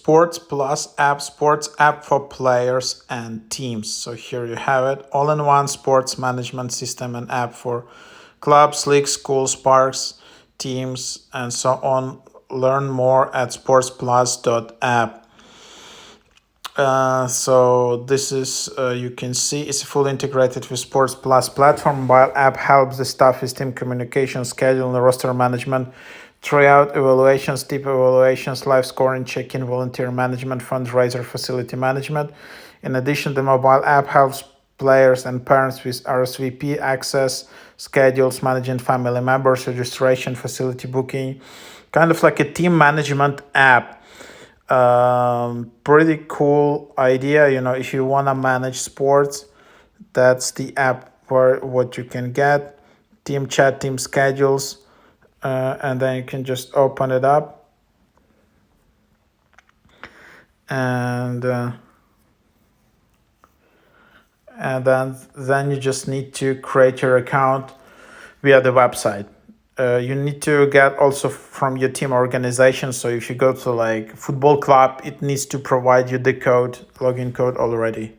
Sports Plus app, sports app for players and teams. So here you have it, all-in-one sports management system and app for clubs, leagues, schools, parks, teams, and so on. Learn more at sportsplus.app. So this is, you can see, it's fully integrated with Sports Plus platform. Mobile app helps the staff with team communication, scheduling, roster management, tryout evaluations, deep evaluations, live scoring, check-in, volunteer management, fundraiser, facility management. In addition, the mobile app helps players and parents with RSVP access, schedules, managing family members, registration, facility booking, kind of like a team management app. Pretty cool idea. If you want to manage sports, that's the app for what you can get. Team chat, team schedules, and then you can just open it up, and then you just need to create your account via the website. You need to get also from your team organization. So if you go to like football club, it needs to provide you the code, login code already.